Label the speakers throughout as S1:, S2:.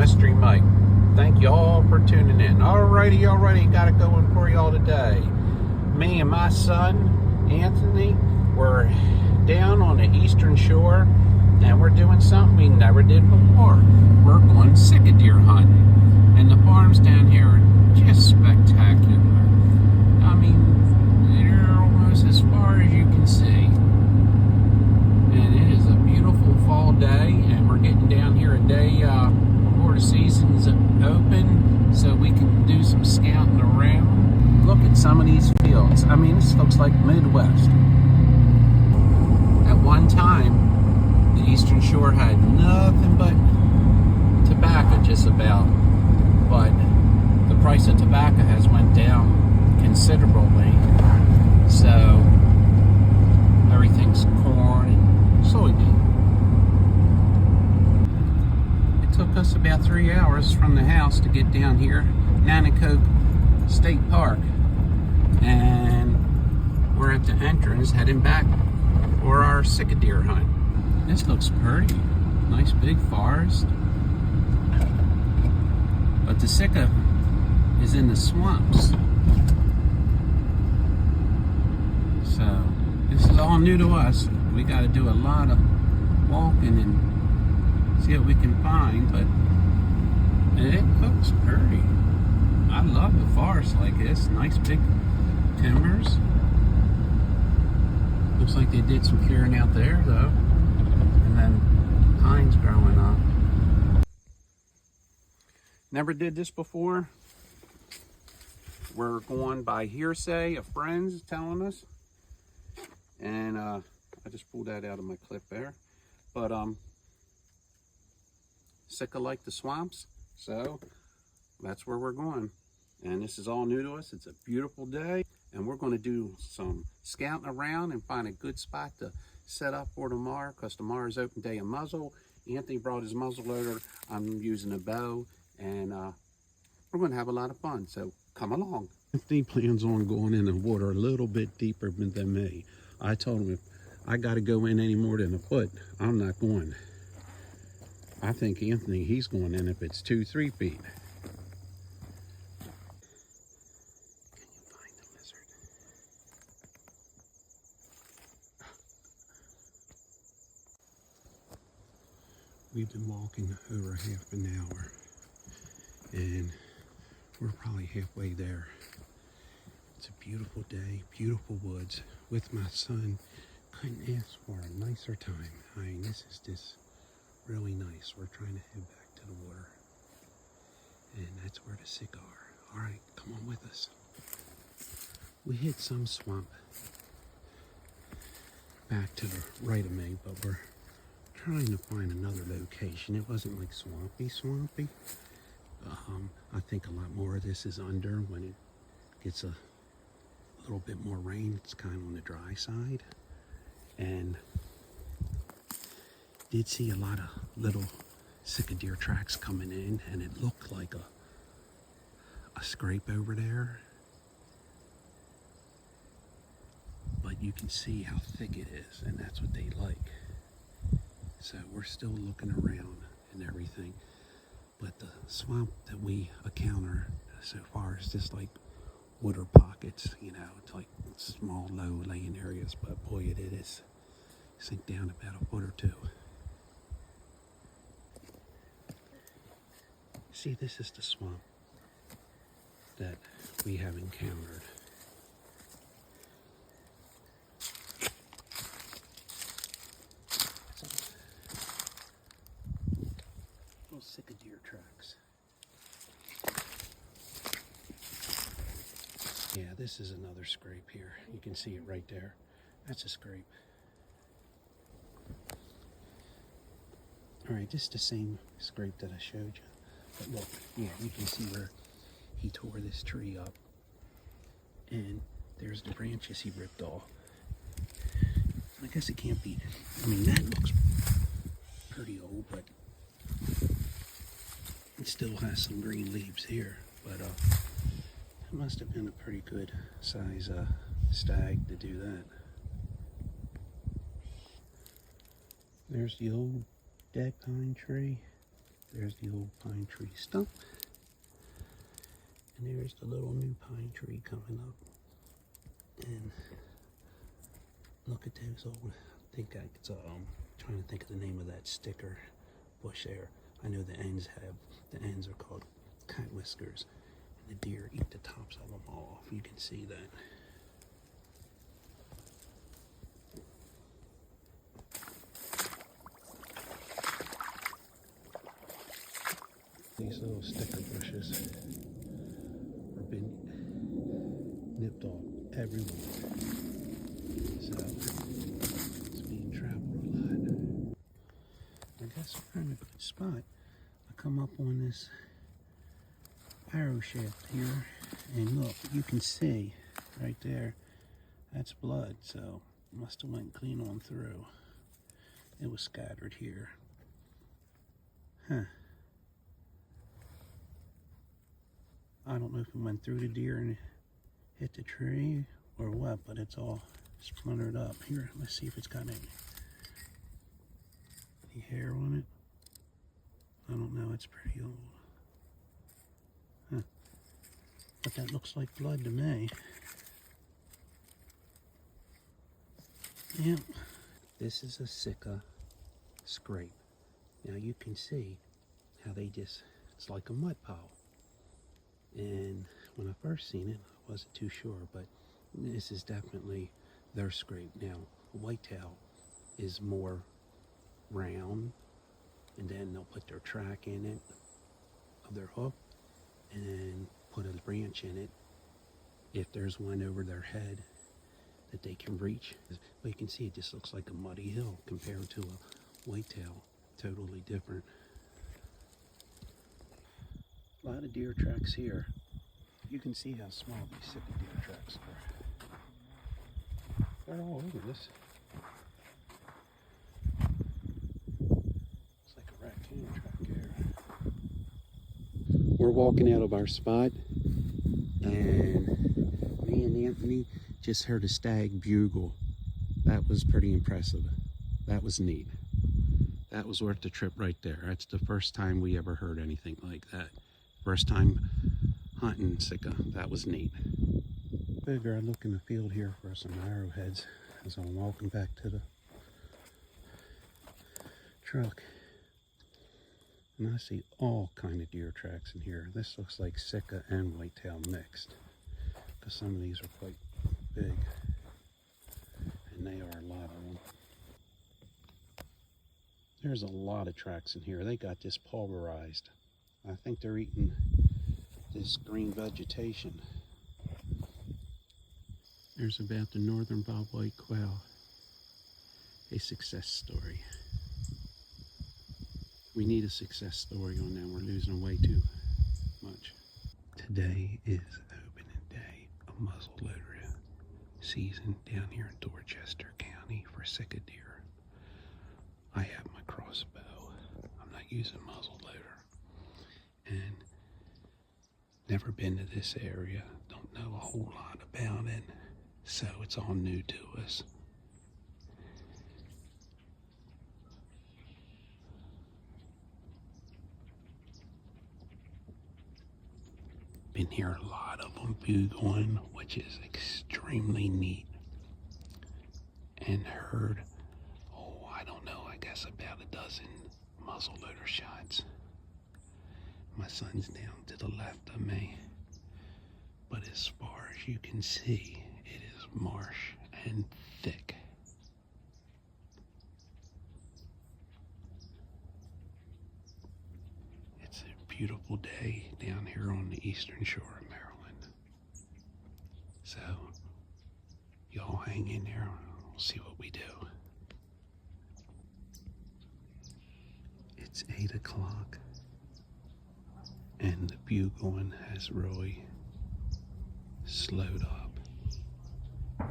S1: Mystery Mike. Thank you all for tuning in. Alrighty, got it going for y'all today. Me and my son, Anthony, we're down on the eastern shore, and we're doing something we never did before. We're going Sika deer hunting. And the farms down here are just spectacular. I mean, they're almost as far as you can see. And it is a beautiful fall day, and we're getting down here a day before the season's open, so we can do some scouting around. Look at some of these fields. I mean, this looks like Midwest. At one time, the Eastern Shore had nothing but tobacco just about, but the price of tobacco has went down considerably, so everything's corn and soybean. It took us about 3 hours from the house to get down here, Nanticoke State Park, and we're at the entrance heading back for our Sika deer hunt. This looks pretty. Nice big forest. But the Sika is in the swamps. So this is all new to us. We got to do a lot of walking and see what we can find, but it looks pretty. I love the forest like this. Nice big timbers. Looks like they did some clearing out there though. And then pines growing up. Never did this before. We're going by hearsay of friends telling us. And I just pulled that out of my clip there. But Sika like the swamps, so that's where we're going. And this is all new to us. It's a beautiful day, and we're going to do some scouting around and find a good spot to set up for tomorrow, because tomorrow's open day of muzzle. Anthony brought his muzzle loader. I'm using a bow, and we're going to have a lot of fun, so come along. Anthony plans on going in the water a little bit deeper than me. I told him if I got to go in any more than a foot, I'm not going. I think Anthony, he's going in if it's 2-3 feet. Can you find the lizard? We've been walking over half an hour, and we're probably halfway there. It's a beautiful day, beautiful woods with my son. Couldn't ask for a nicer time. I mean, this is just really nice. We're trying to head back to the water, and that's where the Sika are. All right, come on with us. We hit some swamp back to the right of me, but we're trying to find another location. It wasn't like swampy. I think a lot more of this is under when it gets a little bit more rain. It's kind of on the dry side, and did see a lot of little Sika deer tracks coming in, and it looked like a scrape over there, but you can see how thick it is, and that's what they like. So we're still looking around and everything, but the swamp that we encounter so far is just like water pockets, you know. It's like small, low laying areas, but boy, it is sink down about a foot or two. See, this is the swamp that we have encountered. Little Sika deer tracks. Yeah, this is another scrape here. You can see it right there. That's a scrape. All right, just the same scrape that I showed you. But look, yeah, you can see where he tore this tree up. And there's the branches he ripped off. I guess it can't be, I mean, that looks pretty old, but it still has some green leaves here. But it must have been a pretty good size stag to do that. There's the old dead pine tree. There's the old pine tree stump. And there's the little new pine tree coming up. And look at those old, I think it's, trying to think of the name of that sticker bush there. I know the ends are called cat whiskers. And the deer eat the tops of them all off. You can see that. These little sticker bushes have been nipped off everywhere. So it's being traveled a lot. I guess we're in a good spot. I come up on this arrow shaft here, and look, you can see right there, that's blood, so it must have went clean on through. It was scattered here. Huh. I don't know if it went through the deer and hit the tree or what, but it's all splintered up. Here, let's see if it's got any hair on it. I don't know, it's pretty old. Huh. But that looks like blood to me. Yep. This is a Sika scrape. Now you can see how it's like a mud pile. And when I first seen it, I wasn't too sure, but this is definitely their scrape. Now, whitetail is more round, and then they'll put their track in it of their hook and put a branch in it if there's one over their head that they can reach. But you can see it just looks like a muddy hill compared to a whitetail. Totally different. A lot of deer tracks here. You can see how small these Sika deer tracks are. They're all over this. It's like a raccoon track here. We're walking out of our spot, and me and Anthony just heard a stag bugle. That was pretty impressive. That was neat. That was worth the trip right there. That's the first time we ever heard anything like that. First time hunting Sika. That was neat. Figure I'd look in the field here for some arrowheads as I'm walking back to the truck. And I see all kind of deer tracks in here. This looks like Sika and whitetail mixed, because some of these are quite big, and they are a lot of them. There's a lot of tracks in here. They got this pulverized. I think they're eating this green vegetation. There's about the northern bobwhite quail. A success story. We need a success story on that. We're losing away too much. Today is opening day of muzzleloader season down here in Dorchester County for Sika deer. I have my crossbow. I'm not using muzzleloader. And never been to this area. Don't know a whole lot about it. So it's all new to us. Been here a lot of them bugling, which is extremely neat. And heard, I don't know, I guess about a dozen muzzleloader shots. My son's down to the left of me. But as far as you can see, it is marsh and thick. It's a beautiful day down here on the eastern shore of Maryland. So, y'all hang in there. We'll see what we do. It's 8 o'clock. And the bugling has really slowed up,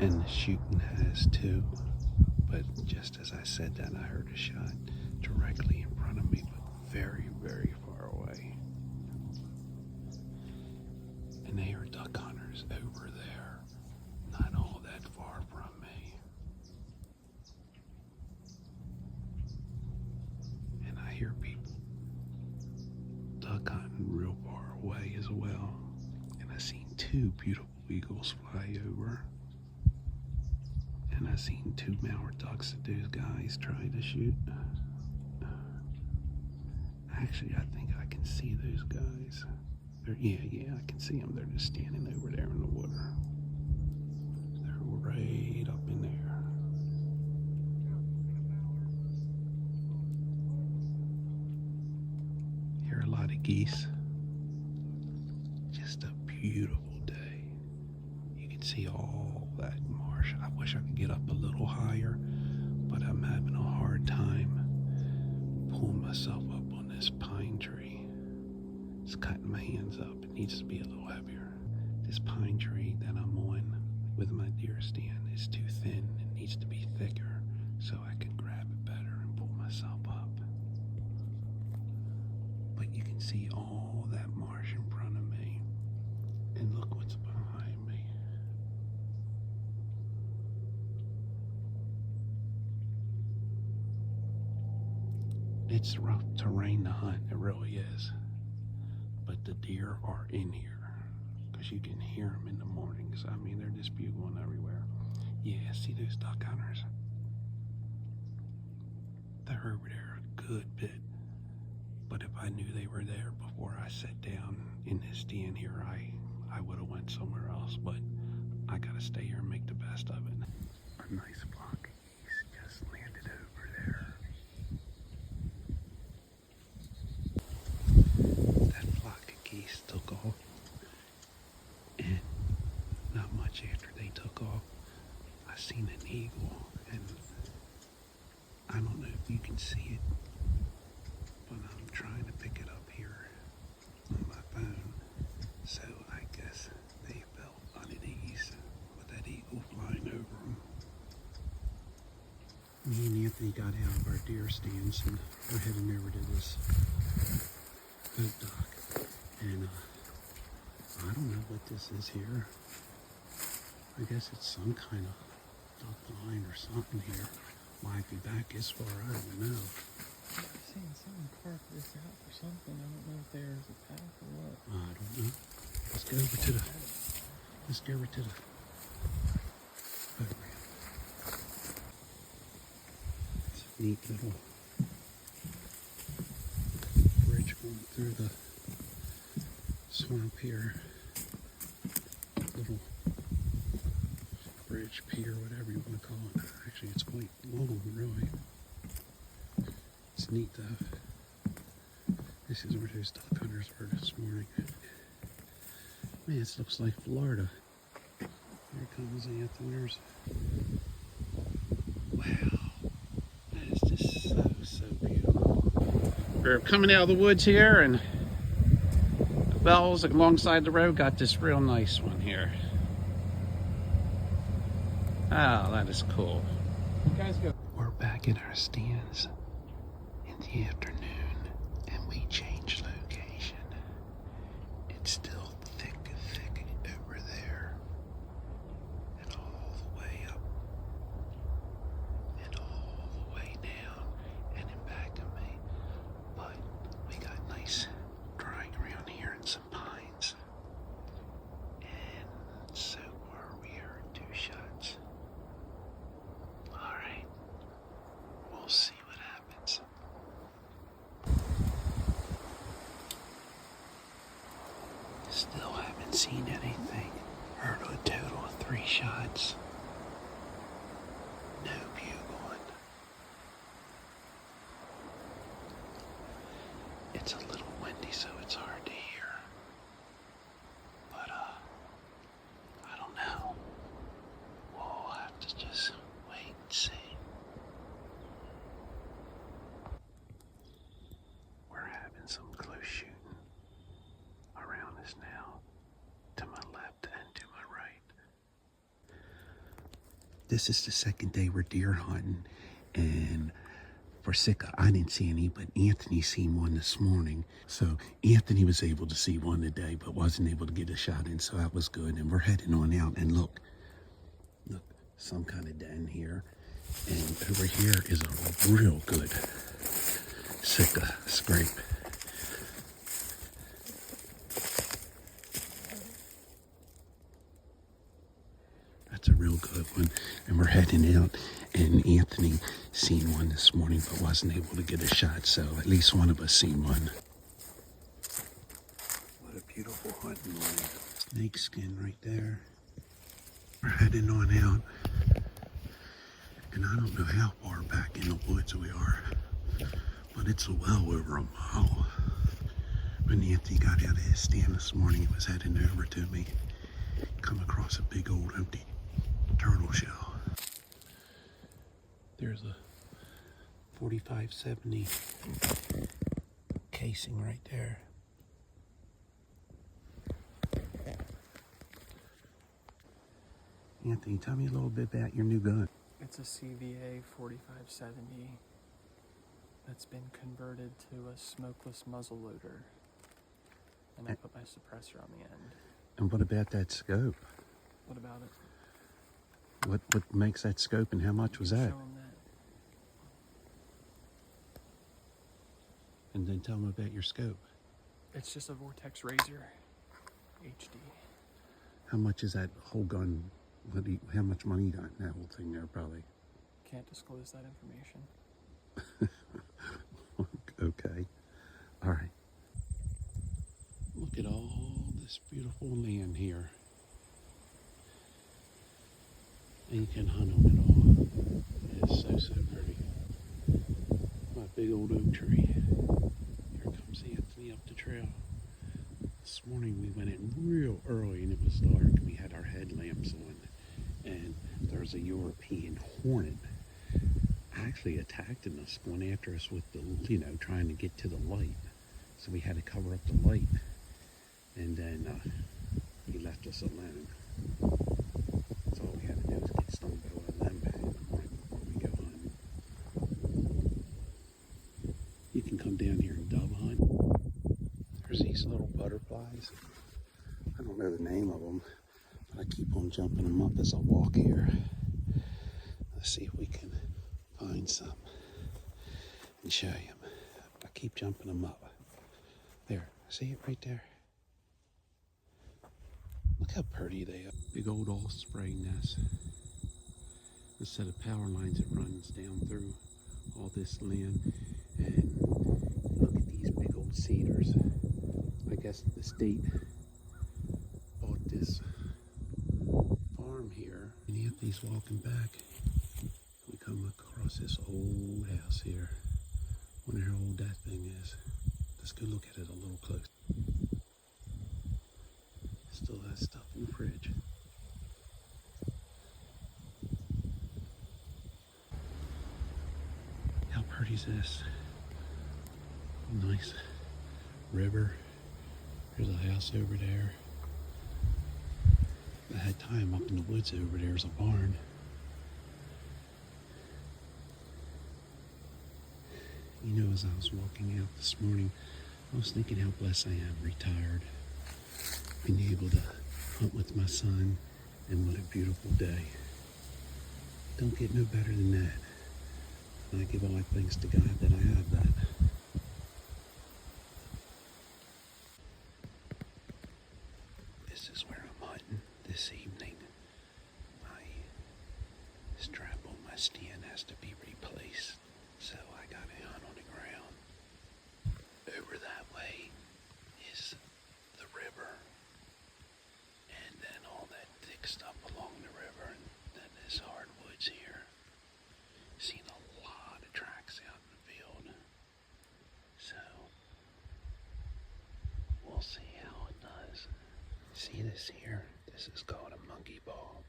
S1: and the shooting has too. But just as I said that, I heard a shot directly in front of me, but very, very far away. And they are duck hunters over there, not all that far from me. And I hear people gotten real far away as well. And I seen two beautiful eagles fly over. And I seen two mallard ducks that those guys tried to shoot. Actually, I think I can see those guys. Yeah, I can see them. They're just standing over there in the water. They're right up in there. Here are a lot of geese. Just a beautiful day. You can see all that marsh. I wish I could get up a little higher, but I'm having a hard time pulling myself up on this pine tree. It's cutting my hands up. It needs to be a little heavier. This pine tree that I'm on with my deer stand is too thin. It needs to be thicker so I can grab it better and pull myself up. But you can see all that marsh in front of me. And look what's behind me. It's rough terrain to hunt, it really is. But the deer are in here because you can hear them in the mornings. I mean, they're just bugling everywhere. Yeah, see those duck hunters? They're over there a good bit. But if I knew they were there before I sat down in this stand here, I would have went somewhere else. But I gotta stay here and make the best of it. A nice flock of geese just landed over there. Geese took off, and not much after they took off, I seen an eagle, and I don't know if you can see it, but I'm trying to pick it up here on my phone. So I guess they felt uneasy with that eagle flying over them. Me and Anthony got out of our deer stands and we're heading over to this boat dock. And I don't know what this is here. I guess it's some kind of duck line or something here. Might be back this far, I don't know.
S2: I've seen someone carve this out for something. I don't know if there's a path or what.
S1: I don't know. Let's go over to the boat ramp. It's a neat little bridge going through the swamp here. Little bridge, pier, whatever you want to call it. Actually, it's quite long, really. It's neat though. This is where those duck hunters were this morning. Man, this looks like Florida. Here comes Anthony's. Wow. That is just so beautiful. We're coming out of the woods here, and the bells alongside the road got this real nice one here. Oh, that is cool. You guys go. We're back in our stands in the afternoon, and we changed location. It's still thick over there, and all the way up, and all the way down, and in back of me. But we got nice dry ground here and some pines. And so far we heard 2 shots. Alright, we'll see what happens. Still haven't seen anything. Heard a total of 3 shots. No bugling. It's a little windy, so it's hard to hear. But, I don't know. We'll have to just wait and see. We're having some close shooting around us now, to my left and to my right. This is the second day we're deer hunting, and for Sika, I didn't see any, but Anthony seen one this morning. So Anthony was able to see one today, but wasn't able to get a shot in, so that was good. And we're heading on out, and look, some kind of den here. And over here is a real good Sika scrape. real good one. And we're heading out. And Anthony seen one this morning, but wasn't able to get a shot. So at least one of us seen one. What a beautiful hunting land. Snake skin right there. We're heading on out. And I don't know how far back in the woods we are, but it's well over a mile. When Anthony got out of his stand this morning, he was heading over to me. Come across a big old empty turtle shell. There's a 4570 casing right there. Anthony, tell me a little bit about your new gun.
S2: It's a CVA 4570 that's been converted to a smokeless muzzle loader. And I put my suppressor on the end.
S1: And what about that scope?
S2: What about it?
S1: What makes that scope and how much was that?
S2: Show 'em that.
S1: And then tell them about your scope.
S2: It's just a Vortex Razor HD.
S1: How much is that whole gun? How much money you got in that whole thing there, probably?
S2: Can't disclose that information.
S1: Okay. All right. Look at all this beautiful land here. And you can hunt on it all. It is so, so pretty. My big old oak tree. Here comes Anthony up the trail. This morning we went in real early and it was dark. We had our headlamps on. And there was a European hornet actually attacking us, going after us with the, trying to get to the light. So we had to cover up the light. And then he left us alone. So all we had to do was get stung by a limb right before we go hunting. You can come down here and dove hunt. There's these little butterflies. I don't know the name of them, but I keep on jumping them up as I walk here. Let's see if we can find some and show you them. I keep jumping them up. There, see it right there? Look how pretty they are. Big old osprey nest. Instead of power lines, it runs down through all this land. And look at these big old cedars. I guess the state bought this farm here. And Anthony's walking back. We come across this old house here. Wonder how old that thing is. Let's go look at it a little close. Still has stuff in the fridge. How pretty is this? Nice river. There's a house over there. I had time up in the woods over there's a barn. You know, as I was walking out this morning, I was thinking how blessed I am, retired, being able to hunt with my son, and what a beautiful day. Don't get no better than that. And I give all my thanks to God that I have that. This is where I'm hunting this evening. My strap on my stand has to be replaced, so I gotta hunt on the ground. Over that way is the river, and then all that thick stuff along the river, and then this hardwoods here. Seen a lot of tracks out in the field, so we'll see how it does. See this here? This is called a monkey ball,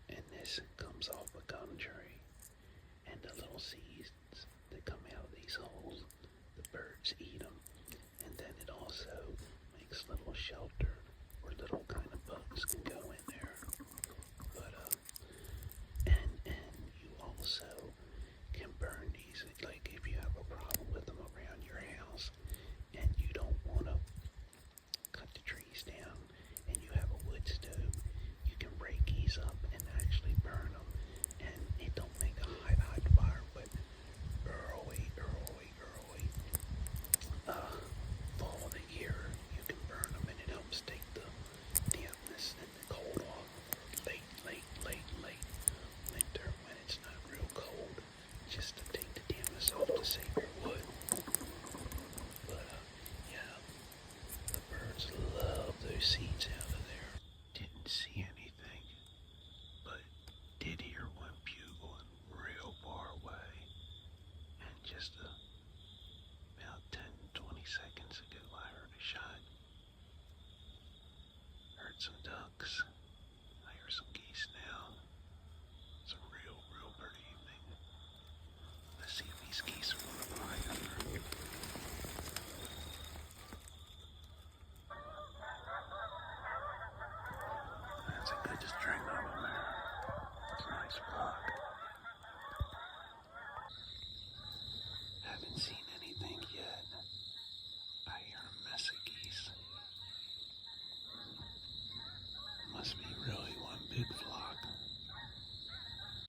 S1: and this comes off a gum tree, and the little seeds that come out of these holes, the birds eat them.